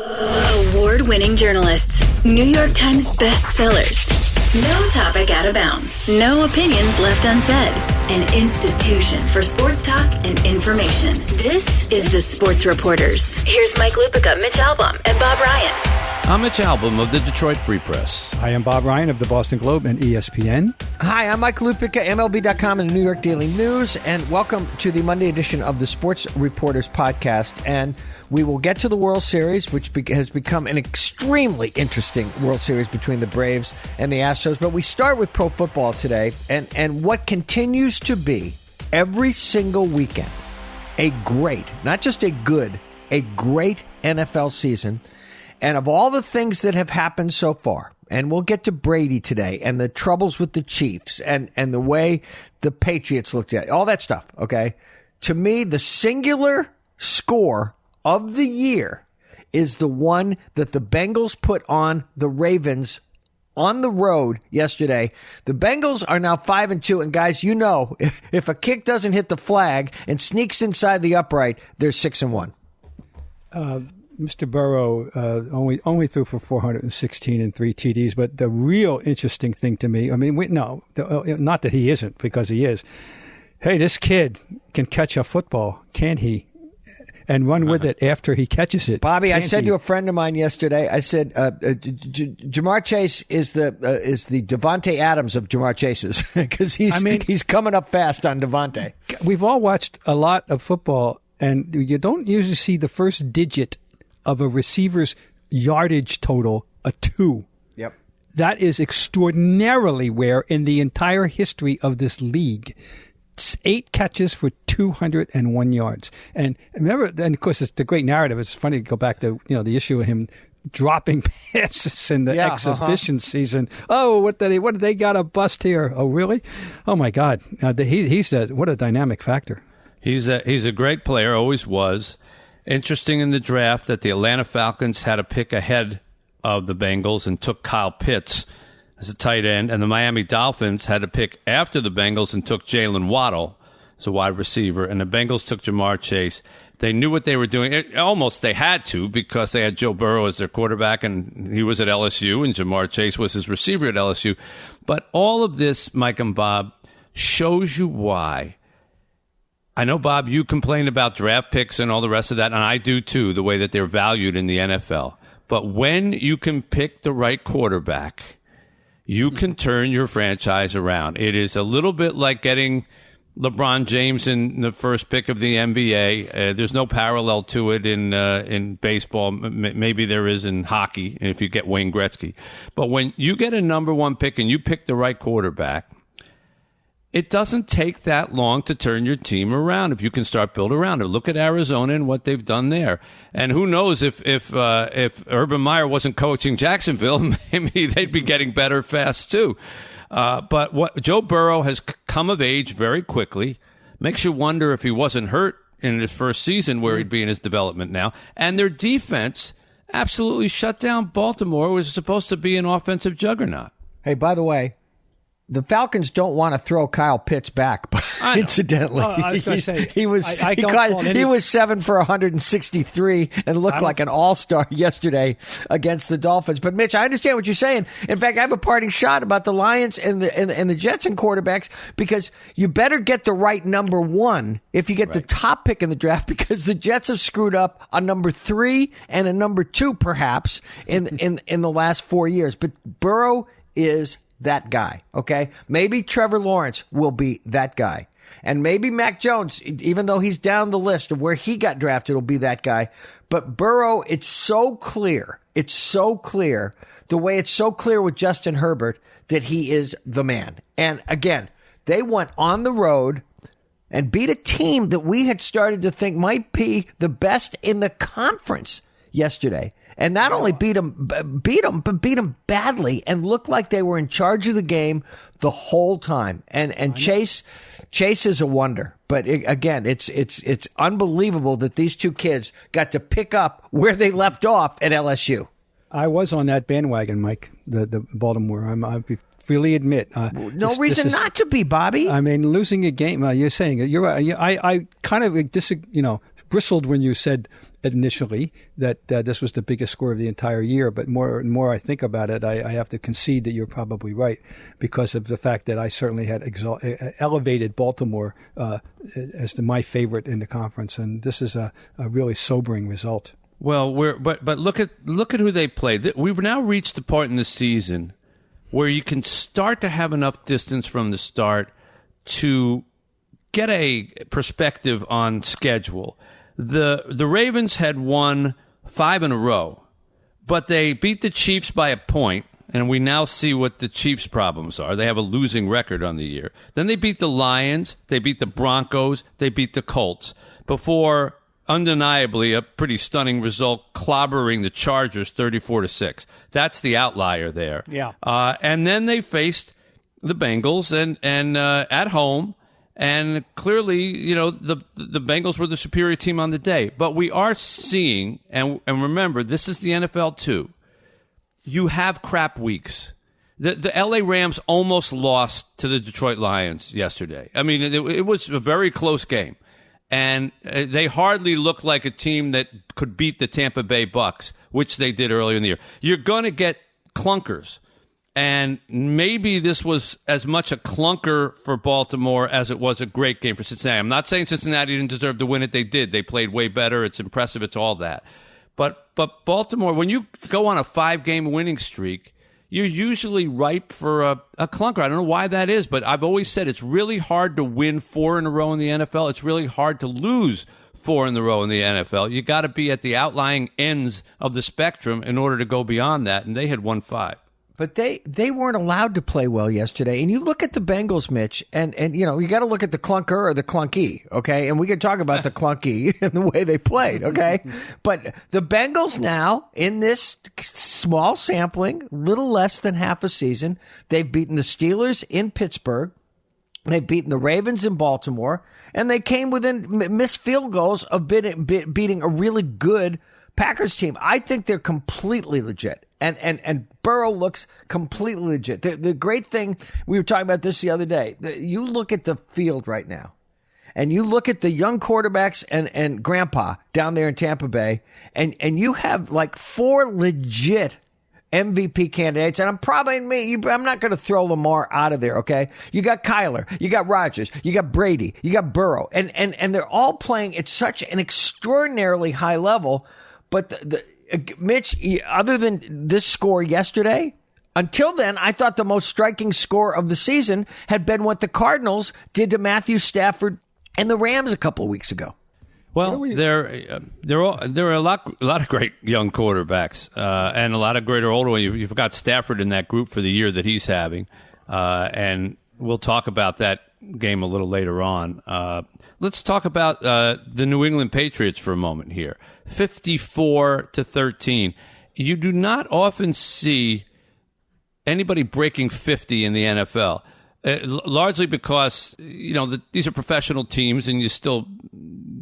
Award-winning journalists, New York Times bestsellers. No topic out of bounds. No opinions left unsaid. An institution for sports talk and information. This is the Sports Reporters. Here's Mike Lupica, Mitch Albom, and Bob Ryan. I'm Mitch Albom of the Detroit Free Press. I am Bob Ryan of the Boston Globe and ESPN. Hi, I'm Mike Lupica, MLB.com and the New York Daily News, and welcome to the Monday edition of the Sports Reporters podcast. And we will get to the World Series, which has become an extremely interesting World Series between the Braves and the Astros. But we start with pro football today, and what continues to be every single weekend a great, not just a good, a great NFL season. And of all the things that have happened so far, and we'll get to Brady today and the troubles with the Chiefs and the way the Patriots looked at it, all that stuff, okay? To me, the singular score of the year is the one that the Bengals put on the Ravens on the road yesterday. The Bengals are now 5-2, and guys, you know, if a kick doesn't hit the flag and sneaks inside the upright, they're 6-1. Mr. Burrow only threw for 416 and 3 TDs, but the real interesting thing to me, I mean, not that he isn't, because he is. Hey, this kid can catch a football, can he? And run with it after he catches it. Bobby, I said to a friend of mine yesterday, I said, Jamar Chase is the Devontae Adams of Jamar Chases, because he's coming up fast on Devontae. We've all watched a lot of football, and you don't usually see the first digit of a receiver's yardage total a 2. Yep. That is extraordinarily rare in the entire history of this league. It's 8 catches for 201 yards. And remember, and of course, it's the great narrative. It's funny to go back to the issue of him dropping passes in the exhibition season. Oh, what did they got a bust here? Oh, really? Oh my God! What a dynamic factor. He's a great player, always was. Interesting in the draft that the Atlanta Falcons had a pick ahead of the Bengals and took Kyle Pitts as a tight end, and the Miami Dolphins had a pick after the Bengals and took Jalen Waddle as a wide receiver, and the Bengals took Jamar Chase. They knew what they were doing. They had to, because they had Joe Burrow as their quarterback, and he was at LSU, and Jamar Chase was his receiver at LSU. But all of this, Mike and Bob, shows you why. I know, Bob, you complain about draft picks and all the rest of that, and I do too, the way that they're valued in the NFL. But when you can pick the right quarterback, you can turn your franchise around. It is a little bit like getting LeBron James in the first pick of the NBA. There's no parallel to it in baseball. Maybe there is in hockey, if you get Wayne Gretzky. But when you get a number 1 pick and you pick the right quarterback, it doesn't take that long to turn your team around if you can start building around it. Look at Arizona and what they've done there. And who knows, if Urban Meyer wasn't coaching Jacksonville, maybe they'd be getting better fast too. But what Joe Burrow has come of age very quickly. Makes you wonder if he wasn't hurt in his first season, where he'd be in his development now. And their defense absolutely shut down Baltimore, who was supposed to be an offensive juggernaut. Hey, by the way, the Falcons don't want to throw Kyle Pitts back, but incidentally. I was going to say, he was 7 for 163 and looked like an all-star yesterday against the Dolphins. But Mitch, I understand what you're saying. In fact, I have a parting shot about the Lions and the Jets and quarterbacks, because you better get the right number 1 if you get the top pick in the draft, because the Jets have screwed up a number 3 and a number 2 perhaps in the last 4 years. But Burrow is that guy, okay? Maybe Trevor Lawrence will be that guy. And maybe Mac Jones, even though he's down the list of where he got drafted, will be that guy. But Burrow, it's so clear. It's so clear, the way it's so clear with Justin Herbert, that he is the man. And again, they went on the road and beat a team that we had started to think might be the best in the conference yesterday. And not only beat them, but beat them badly, and looked like they were in charge of the game the whole time. And Chase is a wonder. But again, it's unbelievable that these two kids got to pick up where they left off at LSU. I was on that bandwagon, Mike. The Baltimore. I freely admit. No reason not to be, Bobby. I mean, losing a game. You're saying you're right. I kind of bristled when you said initially that this was the biggest score of the entire year. But more and more I think about it, I have to concede that you're probably right because of the fact that I certainly had elevated Baltimore as my favorite in the conference. And this is a really sobering result. Well, but look at who they played. We've now reached the part in the season where you can start to have enough distance from the start to get a perspective on schedule. The Ravens had won 5 in a row, but they beat the Chiefs by a point, and we now see what the Chiefs' problems are. They have a losing record on the year. Then they beat the Lions, they beat the Broncos, they beat the Colts before undeniably a pretty stunning result, clobbering the Chargers 34-6. That's the outlier there. Yeah. And then they faced the Bengals and at home, and clearly, you know, the Bengals were the superior team on the day. But we are seeing, and remember, this is the NFL too. You have crap weeks. The LA Rams almost lost to the Detroit Lions yesterday. I mean, it was a very close game. And they hardly look like a team that could beat the Tampa Bay Bucks, which they did earlier in the year. You're going to get clunkers. And maybe this was as much a clunker for Baltimore as it was a great game for Cincinnati. I'm not saying Cincinnati didn't deserve to win it. They did. They played way better. It's impressive. It's all that. But Baltimore, when you go on a 5-game winning streak, you're usually ripe for a clunker. I don't know why that is, but I've always said it's really hard to win 4 in a row in the NFL. It's really hard to lose 4 in a row in the NFL. You got to be at the outlying ends of the spectrum in order to go beyond that, and they had won 5. But they weren't allowed to play well yesterday. And you look at the Bengals, Mitch, and you know, you got to look at the clunker or the clunky, okay? And we can talk about the clunky and the way they played, okay? But the Bengals now, in this small sampling, little less than half a season, they've beaten the Steelers in Pittsburgh. They've beaten the Ravens in Baltimore. And they came within missed field goals of beating a really good Packers team. I think they're completely legit. And Burrow looks completely legit. The great thing, we were talking about this the other day, you look at the field right now, and you look at the young quarterbacks and Grandpa down there in Tampa Bay, and you have like 4 legit MVP candidates, and I'm not going to throw Lamar out of there, okay? You got Kyler, you got Rodgers, you got Brady, you got Burrow, and they're all playing at such an extraordinarily high level, but Mitch, other than this score yesterday, until then, I thought the most striking score of the season had been what the Cardinals did to Matthew Stafford and the Rams a couple of weeks ago. Well, there are a lot of great young quarterbacks and a lot of greater older ones. You forgot Stafford in that group for the year that he's having, and we'll talk about that game a little later on. Let's talk about the New England Patriots for a moment here. 54-13. You do not often see anybody breaking 50 in the NFL, largely because, you know, these are professional teams and you still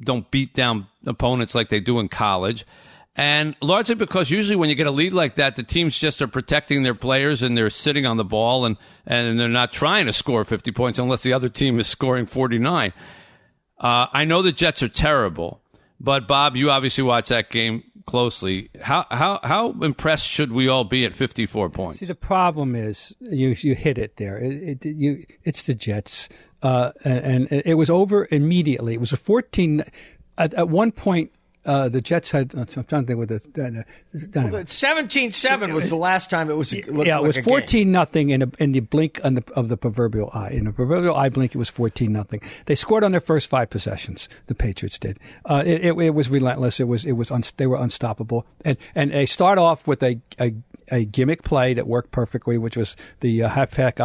don't beat down opponents like they do in college. And largely because usually when you get a lead like that, the teams just are protecting their players and they're sitting on the ball and they're not trying to score 50 points unless the other team is scoring 49. I know the Jets are terrible, but Bob, you obviously watch that game closely. How impressed should we all be at 54 points? See, the problem is you hit it there. It's the Jets, and it was over immediately. It was a 14 at one point. The Jets had. I'm trying to think with the 17-7 was the last time it was. It was 14-0 in the blink of the proverbial eye. In the proverbial eye blink, it was 14-0. They scored on their first 5 possessions. The Patriots did. It was relentless. They were unstoppable. And they start off with a gimmick play that worked perfectly, which was the halfback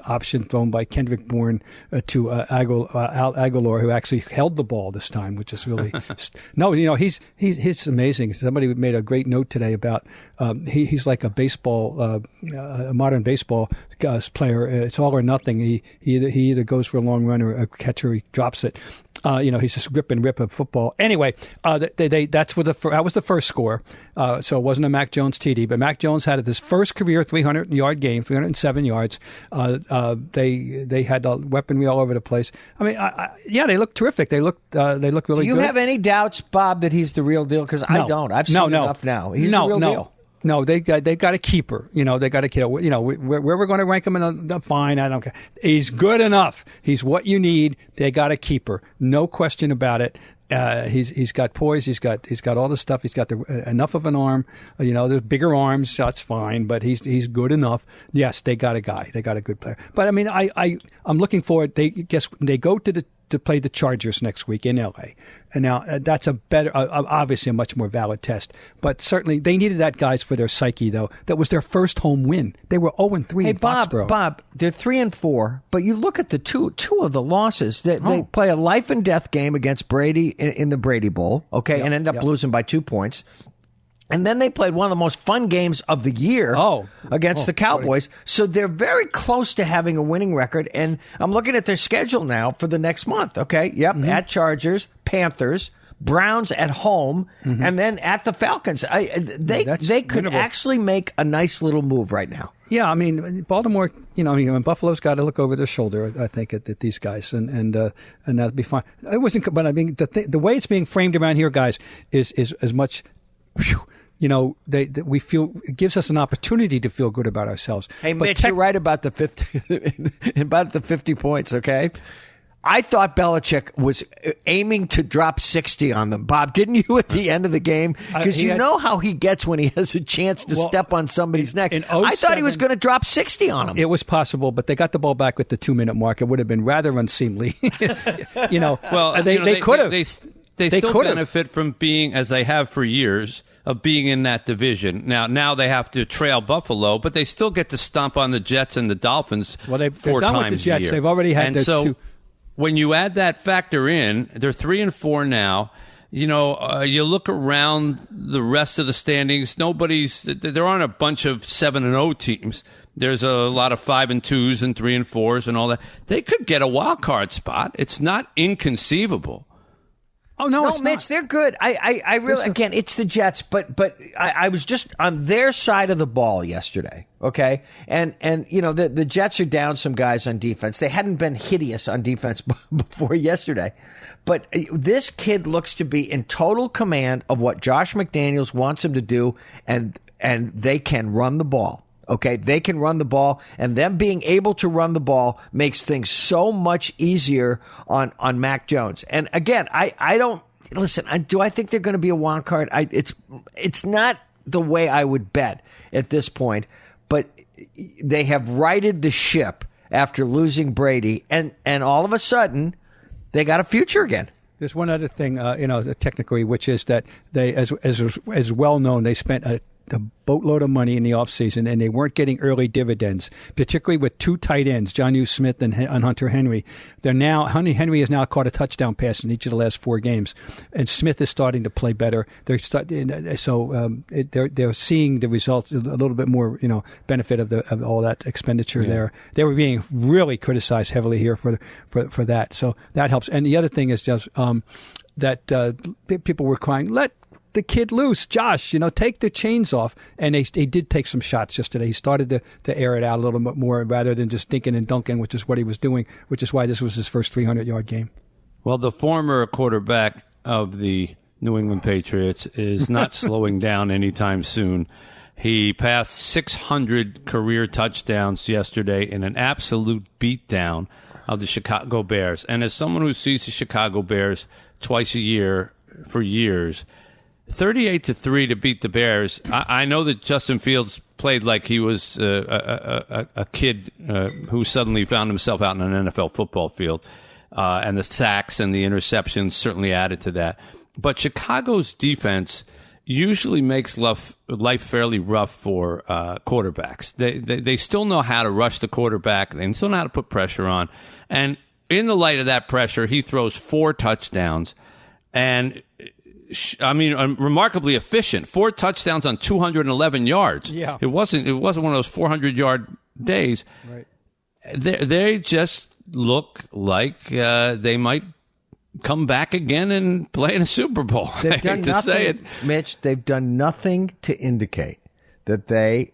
option thrown by Kendrick Bourne to Al Aguilar, who actually held the ball this time, which is really no. You know, he's amazing. Somebody made a great note today about he's like a baseball, a modern baseball player. It's all or nothing. He either goes for a long run or a catcher. He drops it. He's just rip of football. Anyway, that was the first score. So it wasn't a Mac Jones TD, but Mac Jones had his first career 300-yard game, 307 yards. They had the weaponry all over the place. I mean, they look terrific. They look really good. Do you have any doubts, Bob, that he's the real deal? Because I don't. I've seen enough now. He's the real deal. No, they got a keeper. They got a keeper. Where we're going to rank him in the fine, I don't care. He's good enough. He's what you need. They got a keeper. No question about it. He's got poise. He's got all the stuff. He's got enough of an arm. There's bigger arms. That's fine, but he's good enough. Yes, they got a guy. They got a good player. But I mean, I'm looking forward. They go to play the Chargers next week in L.A. And now that's obviously a much more valid test. But certainly they needed that, guys, for their psyche, though. That was their first home win. They were 0-3 in Foxborough. Bob, they're 3-4, but you look at the two of the losses. They play a life and death game against Brady in the Brady Bowl, and end up losing by 2 points. And then they played one of the most fun games of the year against the Cowboys. So they're very close to having a winning record. And I'm looking at their schedule now for the next month. Okay. Yep. Mm-hmm. At Chargers, Panthers, Browns at home, and then at the Falcons. They could actually make a nice little move right now. Yeah, I mean, Baltimore, Buffalo's got to look over their shoulder, I think, at these guys, and that'll be fine. It wasn't, but I mean, the way it's being framed around here, guys, is as much. We feel it gives us an opportunity to feel good about ourselves. Hey, Mitch, you're right about the 50 points. Okay, I thought Belichick was aiming to drop 60 on them. Bob, didn't you at the end of the game? Because know how he gets when he has a chance to step on somebody's neck. I thought he was going to drop 60 on him. It was possible, but they got the ball back with the 2-minute mark. It would have been rather unseemly. Well, they could have. They still benefit from being, as they have for years, of being in that division. Now they have to trail Buffalo, but they still get to stomp on the Jets and the Dolphins 4 times done with the Jets. A year. They've already had two. When you add that factor in, they're 3-4 now. You look around the rest of the standings. There aren't a bunch of 7-0 teams. There's a lot of 5-2s and 3-4s and all that. They could get a wild card spot. It's not inconceivable. Oh no, it's Mitch, not. they're good. I really again, it's the Jets, but I was just on their side of the ball yesterday. Okay, and the Jets are down some guys on defense. They hadn't been hideous on defense before yesterday, but this kid looks to be in total command of what Josh McDaniels wants him to do, and they can run the ball. Okay, they can run the ball, and them being able to run the ball makes things so much easier on Mac Jones. And again, I don't listen. Do I think they're going to be a wild card? It's not the way I would bet at this point, but they have righted the ship after losing Brady, and all of a sudden they got a future again. There's one other thing, technically, which is that they, as well known, they spent a boatload of money in the offseason, and they weren't getting early dividends, particularly with 2 tight ends, Jonnu Smith and Hunter Henry. Hunter Henry has now caught a touchdown pass in each of the last 4 games, and Smith is starting to play better. They're seeing the results, a little bit more, benefit of all that expenditure there. They were being really criticized heavily here for that, so that helps. And the other thing is just that people were crying, let the kid loose, Josh, take the chains off. And they did take some shots yesterday. He started to air it out a little bit more rather than just dinking and dunking, which is what he was doing, which is why this was his first 300-yard game. Well, the former quarterback of the New England Patriots is not slowing down anytime soon. He passed 600 career touchdowns yesterday in an absolute beatdown of the Chicago Bears. And as someone who sees the Chicago Bears twice a year for years, 38-3 to beat the Bears. I know that Justin Fields played like he was a kid who suddenly found himself out in an NFL football field, and the sacks and the interceptions certainly added to that. But Chicago's defense usually makes life fairly rough for quarterbacks. They still know how to rush the quarterback. They still know how to put pressure on. And in the light of that pressure, he throws 4 touchdowns. And remarkably efficient. 4 touchdowns on 211 yards. Yeah. It wasn't one of those 400-yard days. Right. They just look like they might come back again and play in a Super Bowl. They've I done hate to nothing, say it. Mitch, they've done nothing to indicate that they,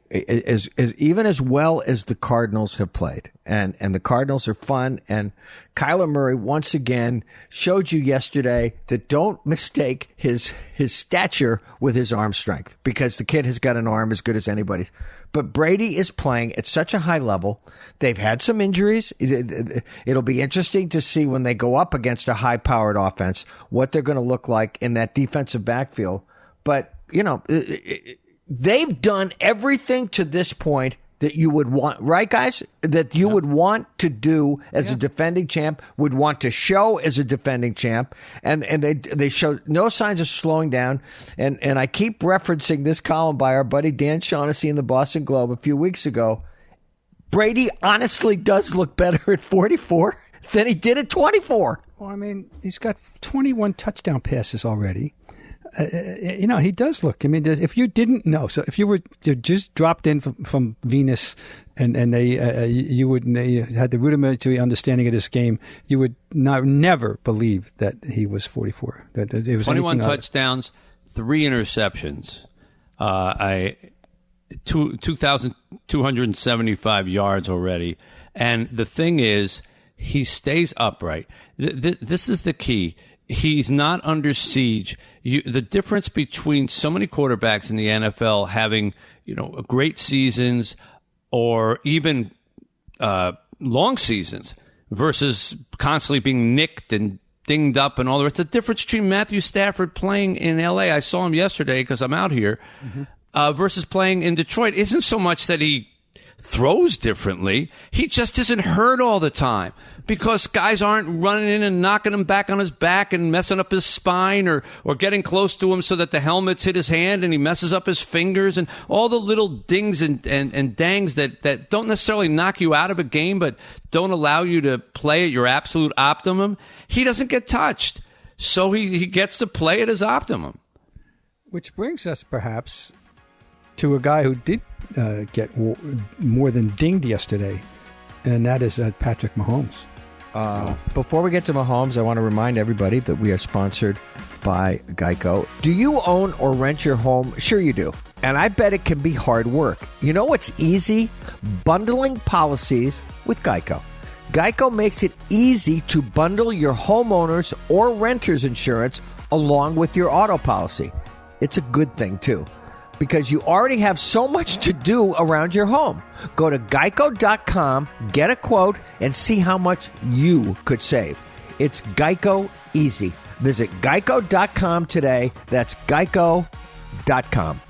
even as well as the Cardinals have played, and the Cardinals are fun, and Kyler Murray once again showed you yesterday that don't mistake his stature with his arm strength, because the kid has got an arm as good as anybody's. But Brady is playing at such a high level. They've had some injuries. It'll be interesting to see when they go up against a high-powered offense what they're going to look like in that defensive backfield. But, they've done everything to this point that you would want, right, guys? That you would want to do as a defending champ, would want to show as a defending champ, and they show no signs of slowing down. And I keep referencing this column by our buddy Dan Shaughnessy in the Boston Globe a few weeks ago. Brady honestly does look better at 44 than he did at 24. Well, I mean, he's got 21 touchdown passes already. He does look. I mean, if you didn't know, so if you were just dropped in from Venus, and they had the rudimentary understanding of this game, you would never believe that he was 44. That it was 21 touchdowns, 3 interceptions, 2,275 yards already. And the thing is, he stays upright. This is the key. He's not under siege. The difference between so many quarterbacks in the NFL having, great seasons or even long seasons versus constantly being nicked and dinged up and all the rest. The difference between Matthew Stafford playing in L.A., I saw him yesterday because I'm out here, versus playing in Detroit isn't so much that he throws differently. He just isn't hurt all the time because guys aren't running in and knocking him back on his back and messing up his spine or getting close to him so that the helmets hit his hand and he messes up his fingers and all the little dings and dangs that don't necessarily knock you out of a game but don't allow you to play at your absolute optimum. He doesn't get touched. So he gets to play at his optimum. Which brings us perhaps to a guy who did get more than dinged yesterday, and that is Patrick Mahomes. Before we get to Mahomes, I want to remind everybody that we are sponsored by Geico. Do you own or rent your home? Sure you do. And I bet it can be hard work. You know what's easy? Bundling policies with Geico. Geico makes it easy to bundle your homeowner's or renter's insurance along with your auto policy. It's a good thing, too, because you already have so much to do around your home. Go to geico.com, get a quote, and see how much you could save. It's Geico easy. Visit geico.com today. That's geico.com.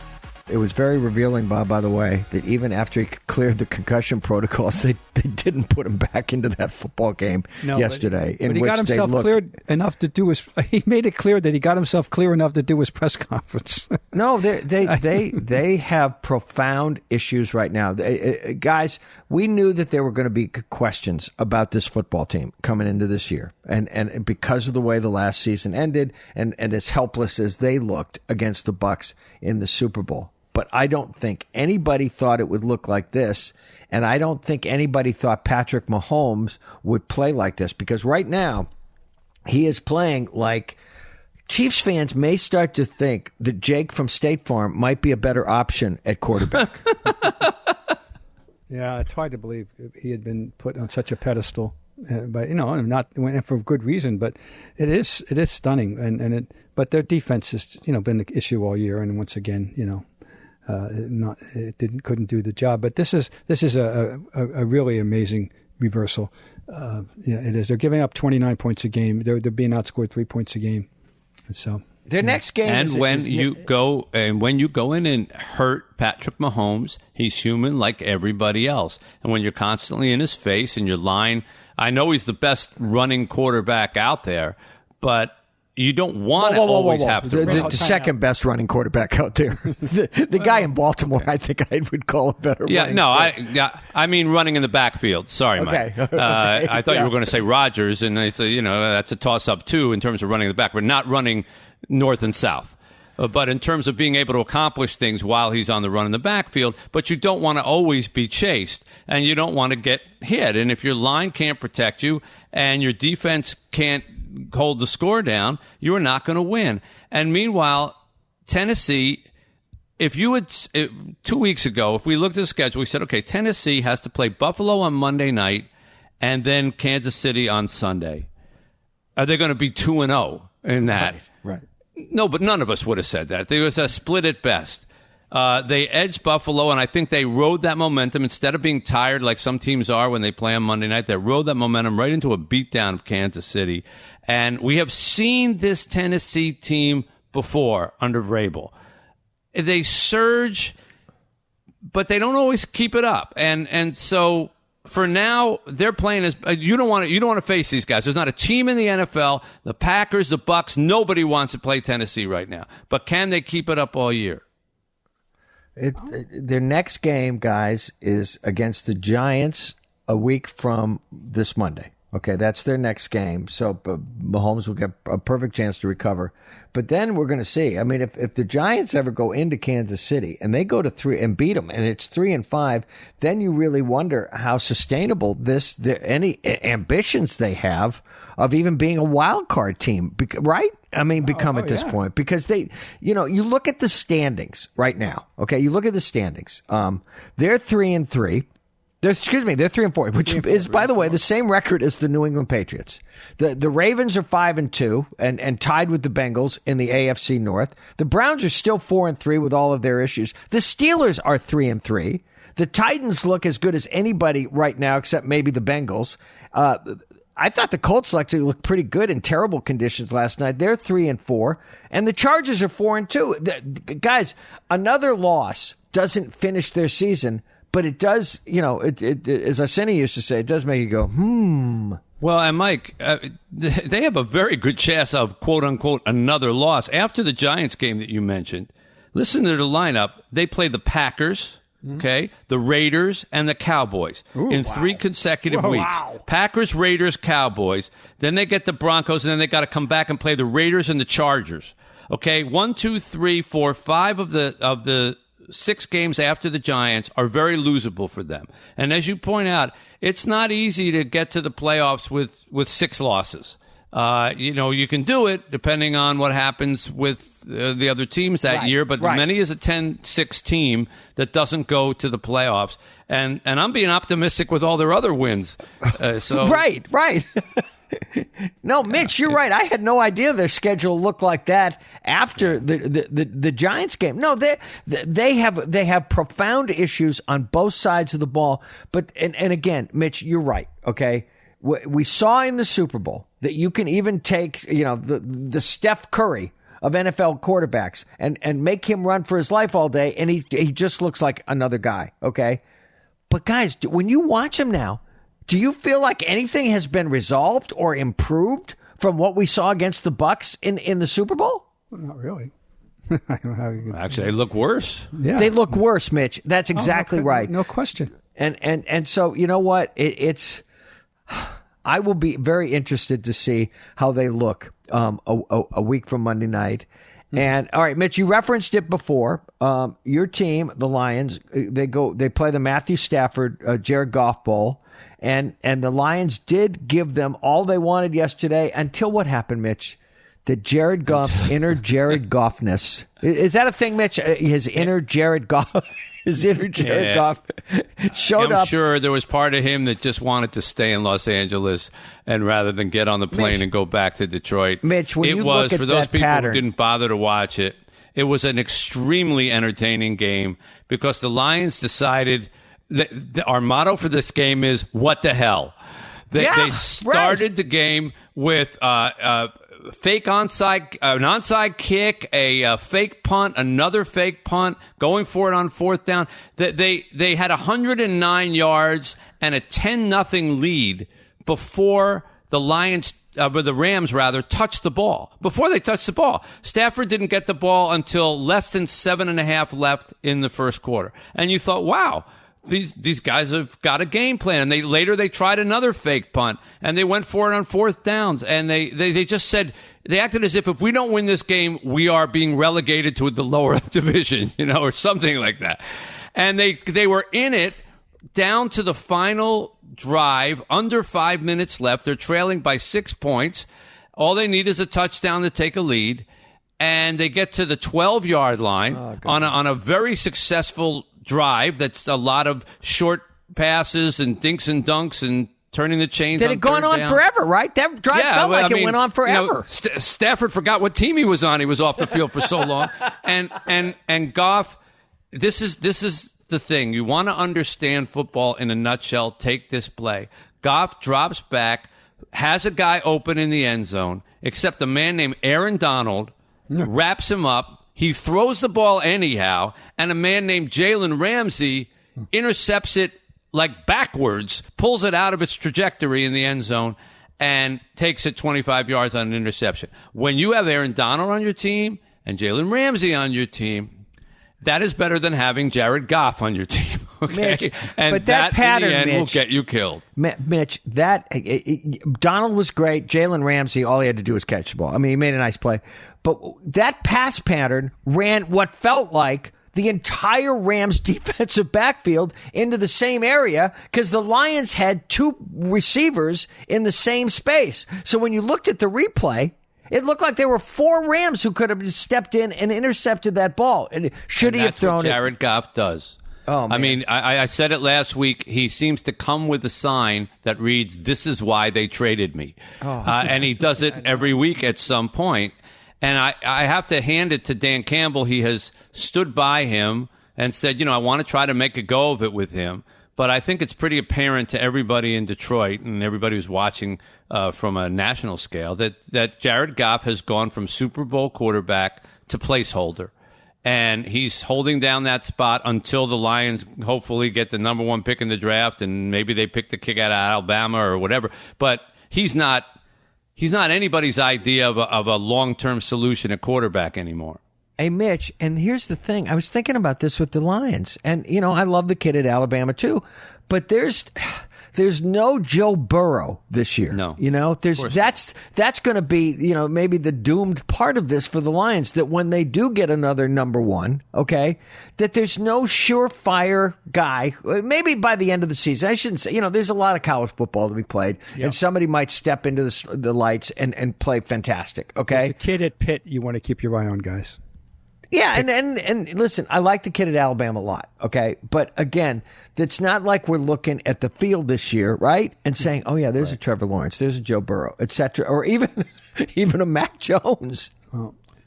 It was very revealing, Bob, by the way, that even after he cleared the concussion protocols, they didn't put him back into that football game yesterday. But he got himself cleared enough to do his. He made it clear that he got himself clear enough to do his press conference. No, they have profound issues right now, guys. We knew that there were going to be questions about this football team coming into this year, and because of the way the last season ended, and as helpless as they looked against the Bucs in the Super Bowl. But I don't think anybody thought it would look like this, and I don't think anybody thought Patrick Mahomes would play like this, because right now he is playing like Chiefs fans may start to think that Jake from State Farm might be a better option at quarterback. Yeah, it's hard to believe he had been put on such a pedestal, but not for good reason. But it is stunning, but their defense has been the issue all year, and once again, couldn't do the job. But this is a really amazing reversal. It is. They're giving up 29 points a game. They're being outscored 3 points a game. So their next game, and when you go in and hurt Patrick Mahomes, he's human like everybody else. And when you're constantly in his face and your line, I know he's the best running quarterback out there, but you don't want to always have to run. The second best running quarterback out there. The guy in Baltimore, I think I would call a better running quarterback. I mean running in the backfield. Sorry, Mike. Okay. I thought you were going to say Rodgers, and I said, that's a toss-up, too, in terms of running the back. We're not running north and south. But in terms of being able to accomplish things while he's on the run in the backfield, but you don't want to always be chased, and you don't want to get hit. And if your line can't protect you and your defense can't hold the score down, you are not going to win. And meanwhile, Tennessee, if you had 2 weeks ago, if we looked at the schedule, we said, okay, Tennessee has to play Buffalo on Monday night and then Kansas City on Sunday. Are they going to be 2-0 in that? Right. No, but none of us would have said that. There was a split at best. They edged Buffalo, and I think they rode that momentum. Instead of being tired like some teams are when they play on Monday night, they rode that momentum right into a beatdown of Kansas City. And we have seen this Tennessee team before under Vrabel. They surge, but they don't always keep it up. And so for now, they're playing as you don't want to face these guys. There's not a team in the NFL, the Packers, the Bucks, nobody wants to play Tennessee right now. But can they keep it up all year? Their next game, guys, is against the Giants a week from this Monday. Okay, that's their next game. So Mahomes will get a perfect chance to recover. But then we're going to see. I mean, if the Giants ever go into Kansas City and they go to 3 and beat them, and it's 3-5, then you really wonder how sustainable any ambitions they have of even being a wild card team, right? I mean, at this point, because you look at the standings right now. Okay, you look at the standings. They're 3-3. They're 3-4, which is, by the way, the same record as the New England Patriots. The Ravens are 5-2 and tied with the Bengals in the AFC North. The Browns are still 4-3 with all of their issues. The Steelers are 3-3. The Titans look as good as anybody right now, except maybe the Bengals. I thought the Colts actually looked pretty good in terrible conditions last night. They're 3-4, and the Chargers are 4-2. Guys, another loss doesn't finish their season. But it does, as Arsenio used to say, it does make you go, Well, and Mike, they have a very good chance of, quote unquote, another loss. After the Giants game that you mentioned, listen to the lineup. They play the Packers, okay, the Raiders, and the Cowboys in 3 consecutive weeks. Wow. Packers, Raiders, Cowboys. Then they get the Broncos, and then they got to come back and play the Raiders and the Chargers. Okay, 1, 2, 3, 4, 5 of the 6 games after the Giants are very losable for them. And as you point out, it's not easy to get to the playoffs with 6 losses. You can do it depending on what happens with the other teams that year, but many is a 10-6 team that doesn't go to the playoffs. And I'm being optimistic with all their other wins. Right. No, Mitch, you're right. I had no idea their schedule looked like that after the Giants game. No, they have profound issues on both sides of the ball. But and again, Mitch, you're right. Okay, we saw in the Super Bowl that you can even take the Steph Curry of NFL quarterbacks and make him run for his life all day, and he just looks like another guy. Okay, but guys, when you watch him now, do you feel like anything has been resolved or improved from what we saw against the Bucks in the Super Bowl? Well, not really. I don't know how you could... Actually, they look worse. Yeah. They look worse, Mitch. That's exactly right. No question. And so, you know what? It's I will be very interested to see how they look a week from Monday night. And all right, Mitch, you referenced it before. Your team, the Lions, they play the Matthew Stafford Jared Goff Bowl. And the Lions did give them all they wanted yesterday until what happened, Mitch? That Jared Goff's inner Jared Goffness. Is that a thing, Mitch? His inner Jared Goff. His inner Jared Goff showed up. I'm sure there was part of him that just wanted to stay in Los Angeles and rather than get on the plane and go back to Detroit. Mitch, when you look at for those that people pattern, who didn't bother to watch it, it was an extremely entertaining game because the Lions decided our motto for this game is "What the hell." They started the game with fake an onside kick, a fake punt, another fake punt, going for it on 4th down. They had 109 yards and a 10-0 lead before the Rams touched the ball. Before they touched the ball, Stafford didn't get the ball until less than 7.5 left in the first quarter, and you thought, wow. These guys have got a game plan, and they tried another fake punt, and they went for it on 4th downs, and they just said they acted as if we don't win this game, we are being relegated to the lower division, or something like that. And they were in it down to the final drive, under 5 minutes left. They're trailing by 6 points. All they need is a touchdown to take a lead, and they get to the 12-yard line on a very successful drive. That's a lot of short passes and dinks and dunks and turning the chains. That had gone on forever, right? That drive felt like it went on forever. Stafford forgot what team he was on. He was off the field for so long. And Goff, this is the thing. You want to understand football in a nutshell, take this play. Goff drops back, has a guy open in the end zone, except a man named Aaron Donald wraps him up. He throws the ball anyhow, and a man named Jalen Ramsey intercepts it like backwards, pulls it out of its trajectory in the end zone, and takes it 25 yards on an interception. When you have Aaron Donald on your team and Jalen Ramsey on your team, that is better than having Jared Goff on your team. Okay? Mitch, and but that pattern, in the end, Mitch, will get you killed. Mitch, Donald was great. Jalen Ramsey, all he had to do was catch the ball. I mean, he made a nice play. But that pass pattern ran what felt like the entire Rams defensive backfield into the same area because the Lions had two receivers in the same space. So when you looked at the replay, it looked like there were four Rams who could have stepped in and intercepted that ball. And should he have thrown what Jared Goff does. Oh, man. I mean, I said it last week. He seems to come with a sign that reads, "This is why they traded me." And he does it every week at some point. And I have to hand it to Dan Campbell. He has stood by him and said, I want to try to make a go of it with him. But I think it's pretty apparent to everybody in Detroit and everybody who's watching from a national scale that Jared Goff has gone from Super Bowl quarterback to placeholder. And he's holding down that spot until the Lions hopefully get the number one pick in the draft and maybe they pick the kick out of Alabama or whatever. But he's not anybody's idea of a long-term solution at quarterback anymore. Hey, Mitch, and here's the thing. I was thinking about this with the Lions. And, I love the kid at Alabama, too. But there's no Joe Burrow this year. No. That's going to be, maybe the doomed part of this for the Lions, that when they do get another number one, okay, that there's no surefire guy. Maybe by the end of the season, I shouldn't say, there's a lot of college football to be played, and somebody might step into the lights and play fantastic, okay? There's a kid at Pitt you want to keep your eye on, guys. Yeah, and listen, I like the kid at Alabama a lot, okay? But again, it's not like we're looking at the field this year, right? And saying, oh, yeah, there's a Trevor Lawrence, there's a Joe Burrow, et cetera, or even a Mac Jones.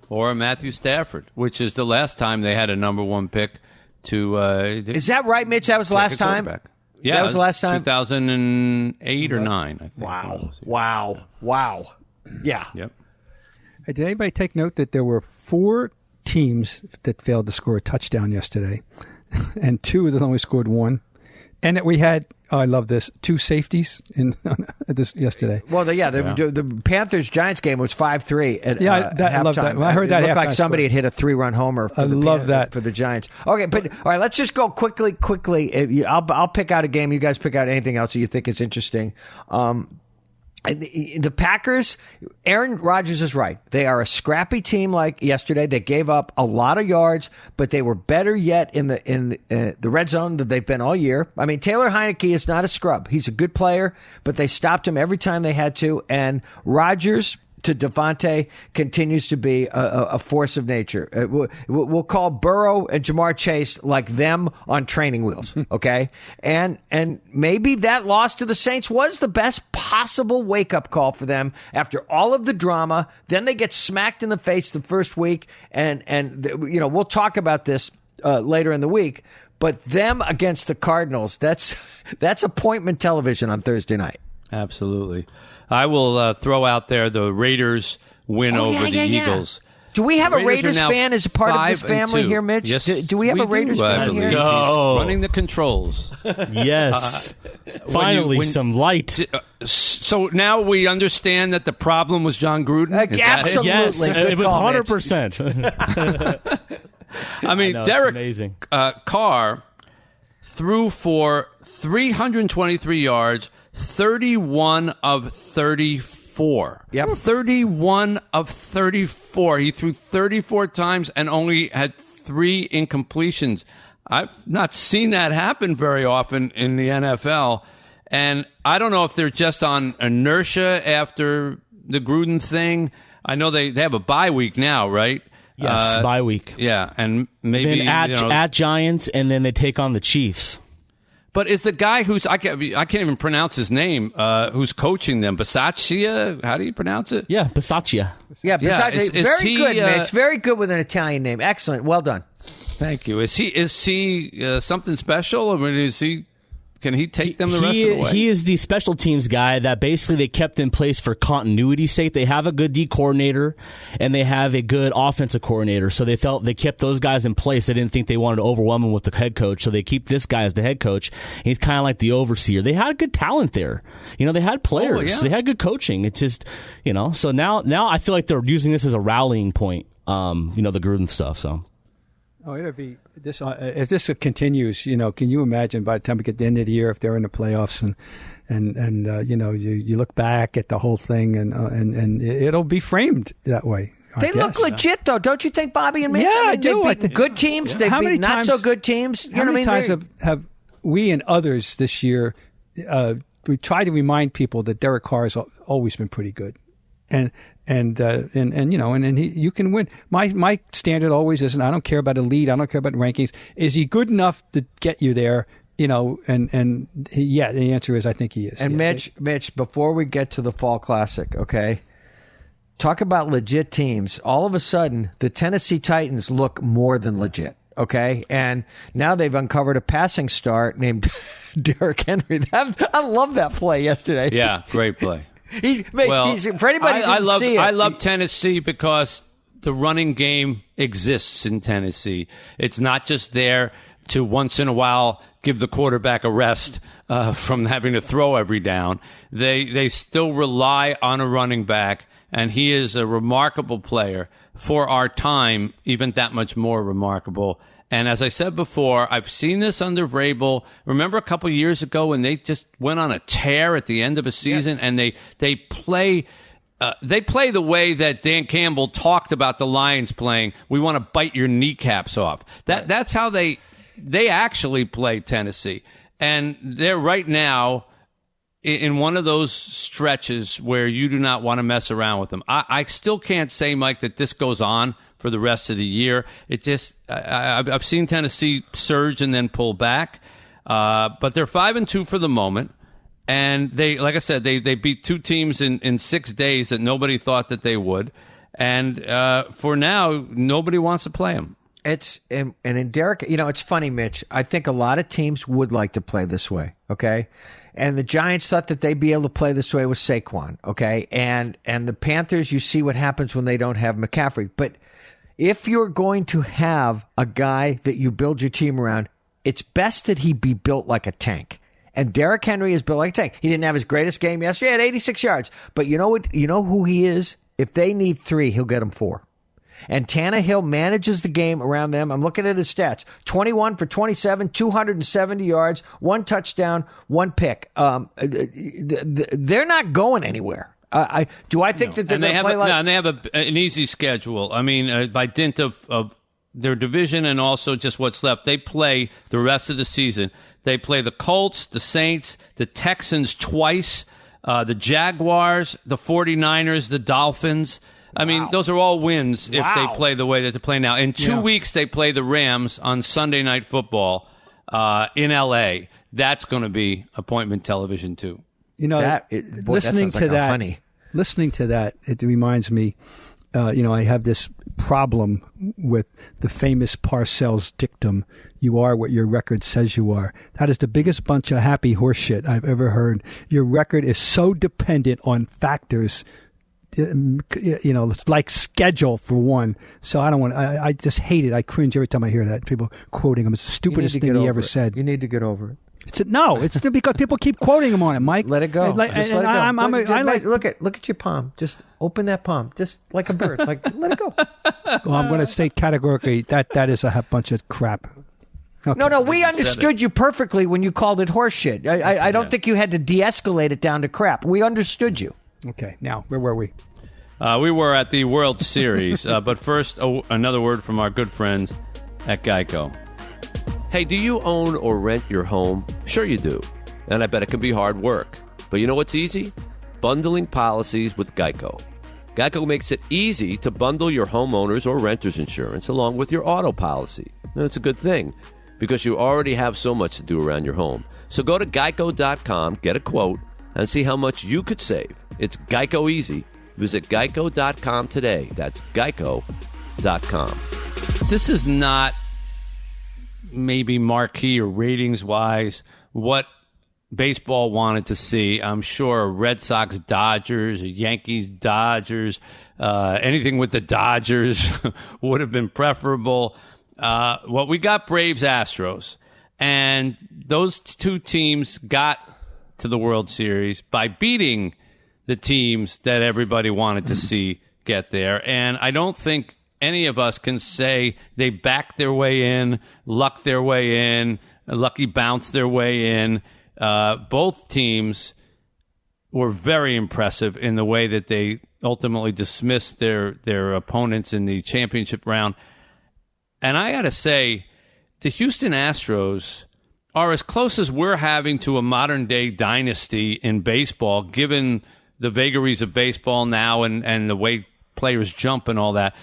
Or a Matthew Stafford, which is the last time they had a number one pick to is that right, Mitch? That was the last time? Yeah, that was the last time? 2008 or 9, I think. Wow. Yeah. Yep. Hey, did anybody take note that there were 4 teams that failed to score a touchdown yesterday, and 2 of them only scored 1, and that we had, I love this, 2 safeties in this yesterday. Well, the Panthers-Giants game was 5-3 at I love that. When I heard that, it looked like somebody had hit a 3-run homer. For the Giants. Okay, but all right, let's just go quickly. I'll pick out a game. You guys pick out anything else that you think is interesting. The Packers, Aaron Rodgers is right. They are a scrappy team like yesterday. They gave up a lot of yards, but they were better yet in the red zone than they've been all year. I mean, Taylor Heineke is not a scrub. He's a good player, but they stopped him every time they had to. And Rodgers to Devontae continues to be a force of nature. We'll call Burrow and Jamar Chase like them on training wheels, okay? And maybe that loss to the Saints was the best possible wake-up call for them after all of the drama. Then they get smacked in the face the first week, and we'll talk about this later in the week. But them against the Cardinals, that's appointment television on Thursday night. Absolutely. I will throw out there the Raiders win over the Eagles. Do we have a Raiders fan as a part of this family here, Mitch? Yes, do we have a Raiders fan here? Running the controls. Yes. Finally, some light. So now we understand that the problem was John Gruden? Absolutely. Yes, it was 100%. I mean, Derek Carr threw for 323 yards, 31 of 34. Yep. 31 of 34. He threw 34 times and only had 3 incompletions. I've not seen that happen very often in the NFL. And I don't know if they're just on inertia after the Gruden thing? I know they have a bye week now, right? Yes, bye week. Yeah, and maybe then at Giants, and then they take on the Chiefs. But is the guy who's I can't even pronounce his name, who's coaching them, Bisaccia? How do you pronounce it? Yeah, Bisaccia. Yeah, Bisaccia. Very good, Mitch. Very good with an Italian name. Excellent. Well done. Thank you. Is he something special? I mean, can he take them the rest of the way? He is the special teams guy that basically they kept in place for continuity's sake. They have a good D coordinator and they have a good offensive coordinator. So they felt they kept those guys in place. They didn't think they wanted to overwhelm him with the head coach. So they keep this guy as the head coach. He's kind of like the overseer. They had good talent there. They had players. Oh, yeah. They had good coaching. It's just, so now I feel like they're using this as a rallying point, the Gruden stuff. So. Oh, it'll be this. If this continues, can you imagine by the time we get to the end of the year, if they're in the playoffs and you look back at the whole thing and it'll be framed that way. They look legit, though, don't you think, Bobby and Mitch? Yeah, I do. They've beaten good teams. They've beaten not so good teams. How many times have we and others this year? We try to remind people that Derek Carr has always been pretty good, and you can win. My standard always is, and I don't care about the lead, I don't care about rankings. Is he good enough to get you there? The answer is I think he is. And Mitch, before we get to the Fall Classic, okay, talk about legit teams. All of a sudden, the Tennessee Titans look more than legit. Okay, and now they've uncovered a passing star named Derrick Henry. I love that play yesterday. Yeah, great play. For anybody who didn't see it, I love Tennessee because the running game exists in Tennessee. It's not just there to once in a while give the quarterback a rest from having to throw every down. They still rely on a running back, and he is a remarkable player. For our time, even that much more remarkable. And as I said before, I've seen this under Vrabel. Remember a couple of years ago when they just went on a tear at the end of a season, and they play the way that Dan Campbell talked about the Lions playing. We want to bite your kneecaps off. That's how they actually play Tennessee, and they're right now in one of those stretches where you do not want to mess around with them. I still can't say, Mike, that this goes on for the rest of the year. It just I've seen Tennessee surge and then pull back, but they're 5-2 for the moment, and they, like I said, they beat two teams in 6 days that nobody thought that they would, and for now nobody wants to play them. And in Derek, it's funny, Mitch. I think a lot of teams would like to play this way, okay? And the Giants thought that they'd be able to play this way with Saquon, okay? And the Panthers, you see what happens when they don't have McCaffrey. But if you're going to have a guy that you build your team around, it's best that he be built like a tank. And Derrick Henry is built like a tank. He didn't have his greatest game yesterday. He had 86 yards. But you know what? You know who he is? If they need 3, he'll get them 4. And Tannehill manages the game around them. I'm looking at his stats. 21 for 27, 270 yards, 1 touchdown, 1 pick. They're not going anywhere. Do I think that they're going to play like... No, and they have an easy schedule. I mean, by dint of their division and also just what's left, they play the rest of the season. They play the Colts, the Saints, the Texans twice, the Jaguars, the 49ers, the Dolphins. I mean, those are all wins if they play the way that they play now. In 2 weeks, they play the Rams on Sunday Night Football in L.A. That's going to be appointment television, too. Listening to that, it reminds me, I have this problem with the famous Parcells dictum, you are what your record says you are. That is the biggest bunch of happy horse shit I've ever heard. Your record is so dependent on factors, like schedule for one. So I don't want. I just hate it. I cringe every time I hear that. People quoting him. It's the stupidest thing he ever said. You need to get over it. It's because people keep quoting him on it, Mike. Let it go. Look at your palm. Just open that palm, just like a bird. Like let it go. Well, I'm going to state categorically that is a bunch of crap. Okay. No, we understood you perfectly when you called it horse shit. I don't think you had to de-escalate it down to crap. We understood you. Okay, now, where were we? We were at the World Series, but first, another word from our good friends at Geico. Hey, do you own or rent your home? Sure you do, and I bet it can be hard work. But you know what's easy? bundling policies with Geico. Geico makes it easy to bundle your homeowner's or renter's insurance along with your auto policy. And it's a good thing because you already have so much to do around your home. So go to geico.com, get a quote, and see how much you could save. It's Geico easy. Visit geico.com today. That's geico.com. This is not maybe marquee or ratings-wise what baseball wanted to see. I'm sure Red Sox, Dodgers, Yankees, Dodgers, anything with the Dodgers would have been preferable. What we got, Braves, Astros. And those two teams got to the World Series by beating the teams that everybody wanted to see get there. And I don't think any of us can say they backed their way in, lucked their way in, lucky bounced their way in. Both teams were very impressive in the way that they ultimately dismissed their opponents in the championship round. And I got to say, the Houston Astros are as close as we're having to a modern-day dynasty in baseball, given the vagaries of baseball now and the way players jump and all that.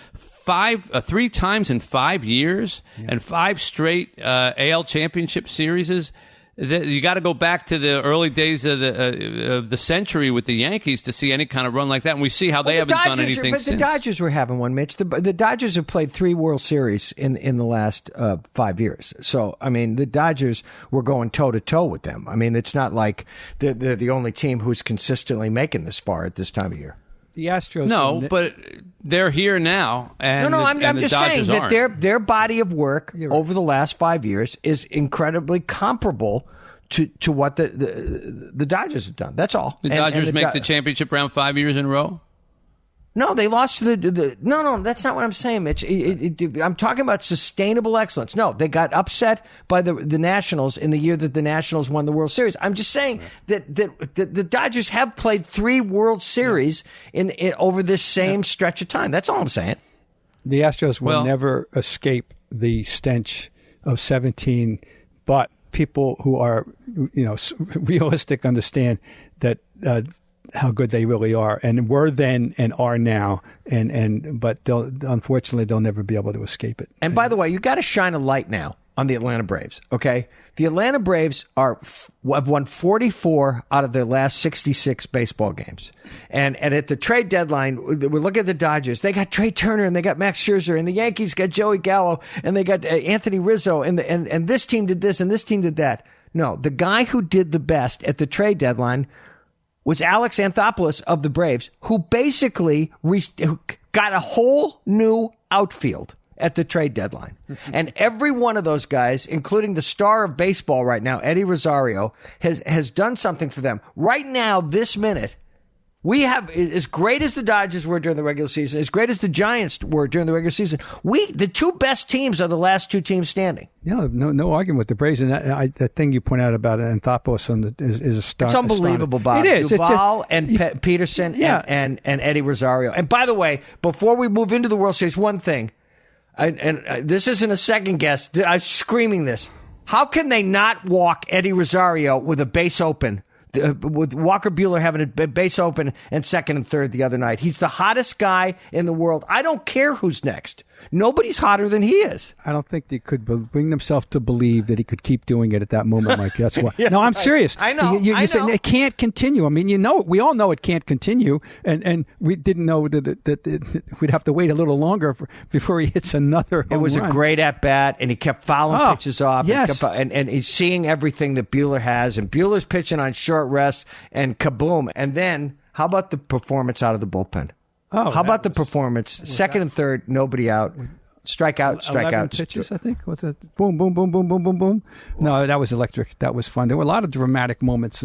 3 times in 5 years and 5 straight AL championship series. You got to go back to the early days of the century with the Yankees to see any kind of run like that, and we see how they haven't done anything since. But the Dodgers were having one, Mitch. The Dodgers have played 3 World Series in the last 5 years. So, I mean, the Dodgers were going toe-to-toe with them. I mean, it's not like they're the only team who's consistently making this far at this time of year. The Astros. No, but they're here now. And I'm just saying that their body of work over the last 5 years is incredibly comparable to what the Dodgers have done. That's all. The Dodgers make the championship round 5 years in a row? No, they lost to No, that's not what I'm saying, Mitch. I'm talking about sustainable excellence. No, they got upset by the Nationals in the year that the Nationals won the World Series. I'm just saying that the Dodgers have played 3 World Series in over this same stretch of time. That's all I'm saying. The Astros will never escape the stench of 17, but people who are, realistic understand that how good they really are, and were then and are now, but unfortunately they'll never be able to escape it. And by the way, you got to shine a light now on the Atlanta Braves. Okay, the Atlanta Braves have won 44 out of their last 66 baseball games, and at the trade deadline, we look at the Dodgers. They got Trey Turner and they got Max Scherzer, and the Yankees got Joey Gallo and they got Anthony Rizzo, and this team did this and this team did that. No, the guy who did the best at the trade deadline was Alex Anthopoulos of the Braves, who basically got a whole new outfield at the trade deadline. And every one of those guys, including the star of baseball right now, Eddie Rosario, has done something for them. Right now, this minute, we have, as great as the Dodgers were during the regular season, as great as the Giants were during the regular season, the 2 best teams are the last 2 teams standing. Yeah, no argument with the Braves. And that thing you point out about Anthopoulos is a star. It's unbelievable, Bob. It is. Duvall and Peterson and Eddie Rosario. And by the way, before we move into the World Series, one thing, and this isn't a second guess, I'm screaming this. How can they not walk Eddie Rosario with a base open? With Walker Buehler having a base open and second and third the other night. He's the hottest guy in the world. I don't care who's next. Nobody's hotter than he is. I don't think they could bring themselves to believe that he could keep doing it at that moment, Mike. That's why. No, I'm serious. I know. You're saying it can't continue. I mean, we all know it can't continue, and we didn't know that we'd have to wait a little longer before he hits another home It was run. A great at-bat, and he kept fouling pitches off. Yes. And he's seeing everything that Buehler has, and Buehler's pitching on short rest, and kaboom. And then, how about the performance out of the bullpen? Oh, how about the performance? Second and third, nobody out. Strikeout. 11 pitches, I think. What's that? Boom, boom, boom, boom, boom, boom, boom. No, that was electric. That was fun. There were a lot of dramatic moments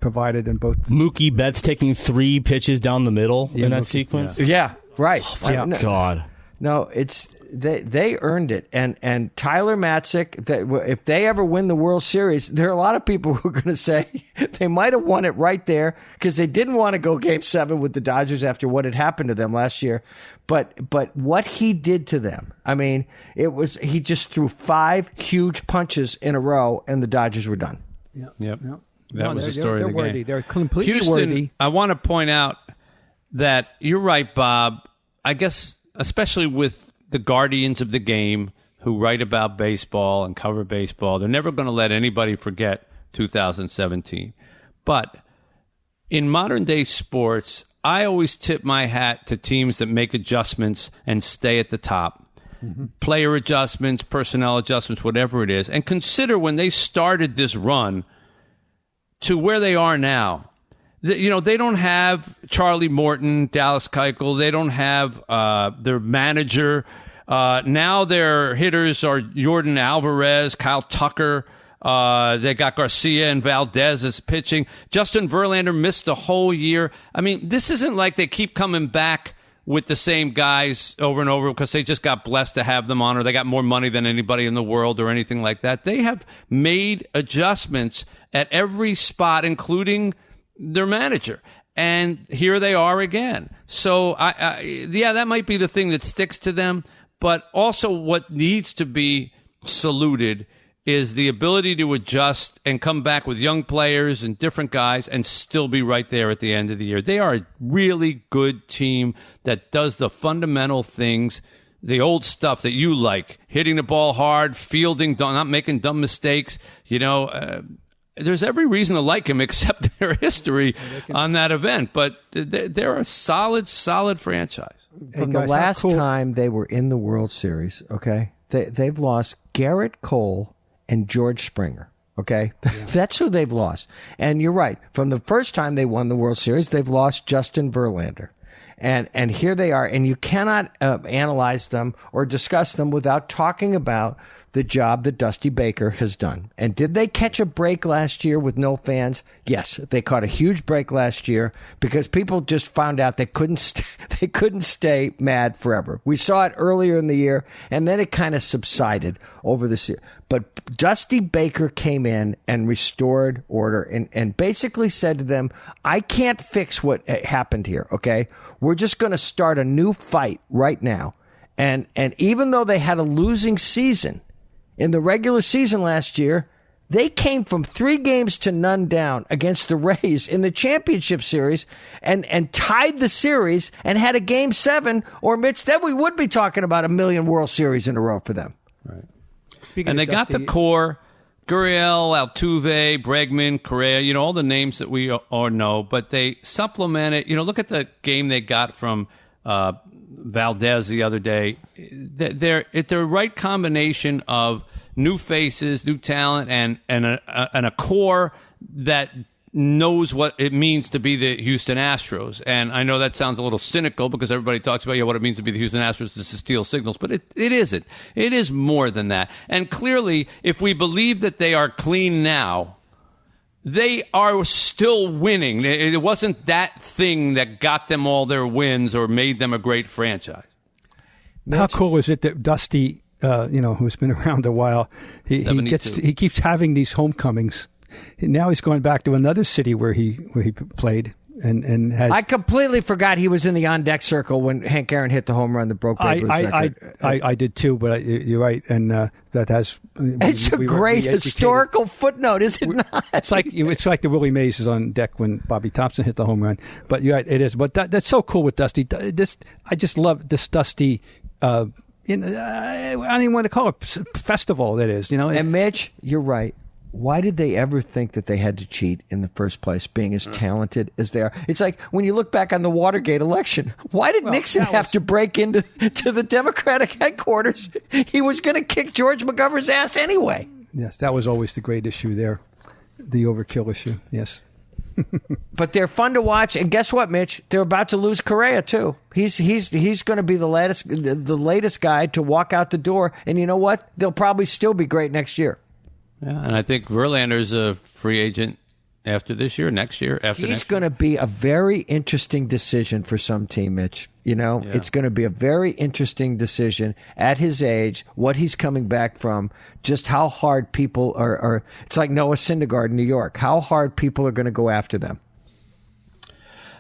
provided in both. Mookie Betts taking 3 pitches down the middle in that sequence. Yeah, right. Oh, my God. No, it's they earned it, and Tyler Matzik. If they ever win the World Series, there are a lot of people who are going to say they might have won it right there because they didn't want to go Game 7 with the Dodgers after what had happened to them last year. But what he did to them, I mean, he just threw 5 huge punches in a row, and the Dodgers were done. Yep. That was the story of the worthy. game. They're completely Houston, worthy. I want to point out that you're right, Bob. I guess especially with the guardians of the game who write about baseball and cover baseball, they're never going to let anybody forget 2017. But in modern day sports, I always tip my hat to teams that make adjustments and stay at the top. Mm-hmm. Player adjustments, personnel adjustments, whatever it is. And consider when they started this run to where they are now. They don't have Charlie Morton, Dallas Keuchel. They don't have their manager. Now their hitters are Jordan Alvarez, Kyle Tucker. They got Garcia and Valdez as pitching. Justin Verlander missed a whole year. I mean, this isn't like they keep coming back with the same guys over and over because they just got blessed to have them on, or they got more money than anybody in the world or anything like that. They have made adjustments at every spot, including their manager. And here they are again. So, that might be the thing that sticks to them. But also what needs to be saluted is the ability to adjust and come back with young players and different guys and still be right there at the end of the year. They are a really good team that does the fundamental things, the old stuff that you like, hitting the ball hard, fielding, not making dumb mistakes. There's every reason to like them except their history on that event. But they're a solid franchise. From the last time they were in the World Series, okay, they've lost Garrett Cole and George Springer, okay? Yeah. That's who they've lost. And you're right. From the first time they won the World Series, they've lost Justin Verlander. And here they are. And you cannot analyze them or discuss them without talking about the job that Dusty Baker has done. And did they catch a break last year with no fans? Yes, they caught a huge break last year because people just found out they couldn't stay mad forever. We saw it earlier in the year, and then it kind of subsided over the year. But Dusty Baker came in and restored order and basically said to them, I can't fix what happened here, okay? We're just going to start a new fight right now. And even though they had a losing season in the regular season last year, they came from 3-0 down against the Rays in the championship series and tied the series and had a Game 7, or Mitch, then we would be talking about a million World Series in a row for them. Right. And they got the core, Gurriel, Altuve, Bregman, Correa, all the names that we all know, but they supplement it. Look at the game they got from Valdez the other day. They're the right combination of new faces, new talent, and a core that knows what it means to be the Houston Astros. And I know that sounds a little cynical because everybody talks about what it means to be the Houston Astros is to steal signals, but it isn't. It is more than that. And clearly, if we believe that they are clean now, they are still winning. It wasn't that thing that got them all their wins or made them a great franchise. How cool is it that Dusty, who's been around a while, he keeps having these homecomings. Now he's going back to another city where he played and has. I completely forgot he was in the on-deck circle when Hank Aaron hit the home run that broke Babe Ruth's record. I did too, but you're right, and that has. It's a great historical footnote, is it not? It's like the Willie Mays is on deck when Bobby Thompson hit the home run. But you're right, it is. But that's so cool with Dusty. I just love this Dusty. I don't even want to call it festival. That is, And Mitch, you're right. Why did they ever think that they had to cheat in the first place, being as talented as they are? It's like when you look back on the Watergate election, why did Nixon have to break into the Democratic headquarters? He was going to kick George McGovern's ass anyway. Yes, that was always the great issue there, the overkill issue, yes. But they're fun to watch, and guess what, Mitch? They're about to lose Correa too. He's going to be the latest guy to walk out the door, and you know what? They'll probably still be great next year. Yeah, and I think Verlander's a free agent after this year, next year, after He's going to be a very interesting decision for some team, Mitch. It's going to be a very interesting decision at his age, what he's coming back from, just how hard people are. It's like Noah Syndergaard in New York, how hard people are going to go after them.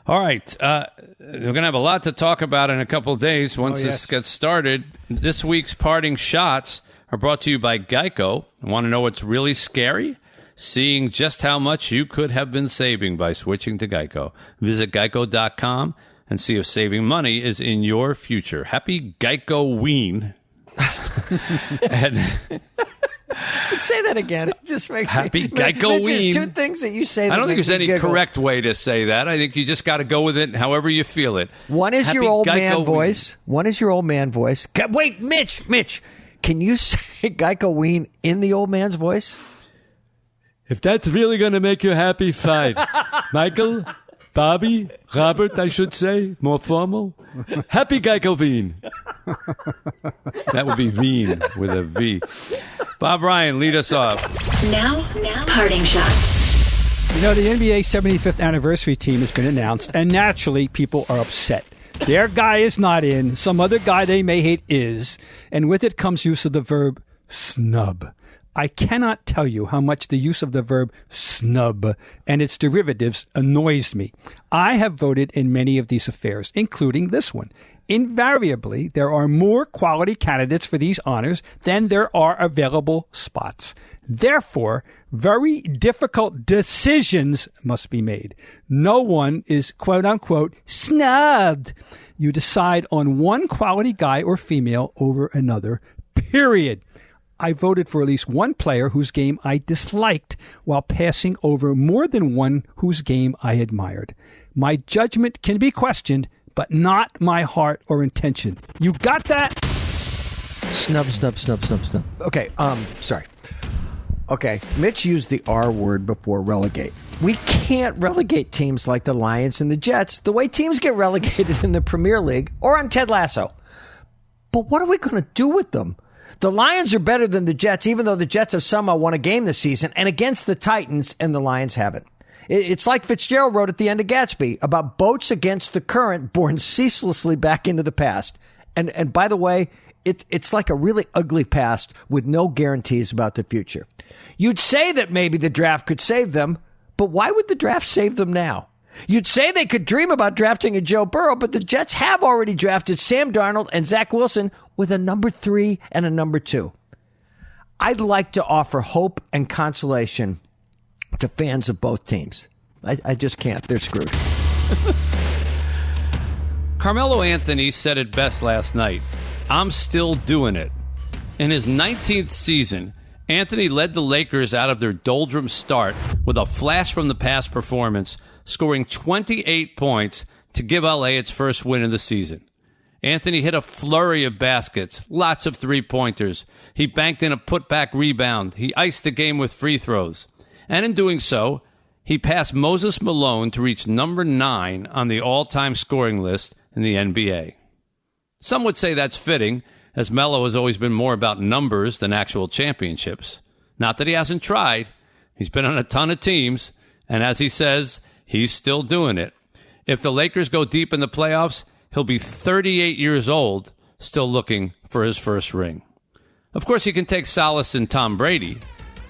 All right. We're going to have a lot to talk about in a couple of days once this gets started. This week's parting shots are brought to you by Geico. Want to know what's really scary? seeing just how much you could have been saving by switching to Geico. Visit geico.com and see if saving money is in your future. Happy Geico-ween. And say that again. It just makes Happy Geico-ween. There's two things that you say that I don't think make there's me any giggle. correct way to say that. I think you just got to go with it however you feel it. One is Happy your old man Geico-ween. voice. One is your old man voice. Wait, Mitch. Can you say Geico-ween in the old man's voice? If that's really going to make you happy, fine. Michael, Bobby, Robert, I should say, more formal. Happy Geico-ween. That would be Veen with a V. Bob Ryan, lead us off. Now, parting shots. You know, the NBA 75th anniversary team has been announced, and naturally, people are upset. Their guy is not in. Some other guy they may hate is. And with it comes use of the verb snub. I cannot tell you how much the use of the verb snub and its derivatives annoys me. I have voted in many of these affairs, including this one. Invariably, there are more quality candidates for these honors than there are available spots. Therefore, very difficult decisions must be made. No one is, quote unquote, snubbed. You decide on one quality guy or female over another, period. I voted for at least one player whose game I disliked while passing over more than one whose game I admired. My judgment can be questioned, but not my heart or intention. You got that? Snub. Okay, sorry. Okay, Mitch used the R word before relegate. We can't relegate teams like the Lions and the Jets the way teams get relegated in the Premier League or on Ted Lasso. But what are we going to do with them? The Lions are better than the Jets, even though the Jets have somehow won a game this season, and against the Titans, and the Lions haven't. It's like Fitzgerald wrote at the end of Gatsby about boats against the current borne ceaselessly back into the past. And by the way, it's like a really ugly past with no guarantees about the future. You'd say that maybe the draft could save them, but why would the draft save them now? You'd say they could dream about drafting a Joe Burrow, but the Jets have already drafted Sam Darnold and Zach Wilson with a number 3 and a number 2. I'd like to offer hope and consolation to fans of both teams. I just can't. They're screwed. Carmelo Anthony said it best last night. I'm still doing it. In his 19th season, Anthony led the Lakers out of their doldrum start with a flash from the past performance, scoring 28 points to give LA its first win of the season. Anthony hit a flurry of baskets, lots of three-pointers. He banked in a putback rebound. He iced the game with free throws. And in doing so, he passed Moses Malone to reach number 9 on the all-time scoring list in the NBA. Some would say that's fitting, as Melo has always been more about numbers than actual championships. Not that he hasn't tried. He's been on a ton of teams, and as he says, he's still doing it. If the Lakers go deep in the playoffs, he'll be 38 years old, still looking for his first ring. Of course, he can take solace in Tom Brady.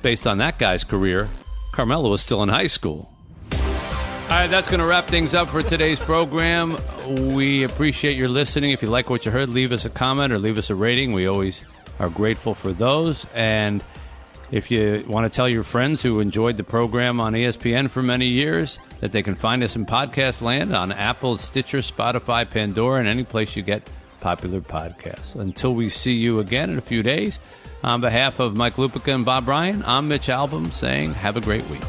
Based on that guy's career, Carmelo was still in high school. All right, that's going to wrap things up for today's program. We appreciate your listening. If you like what you heard, leave us a comment or leave us a rating. We always are grateful for those. And if you want to tell your friends who enjoyed the program on ESPN for many years that they can find us in podcast land on Apple, Stitcher, Spotify, Pandora, and any place you get popular podcasts. Until we see you again in a few days, on behalf of Mike Lupica and Bob Ryan, I'm Mitch Albom saying have a great week.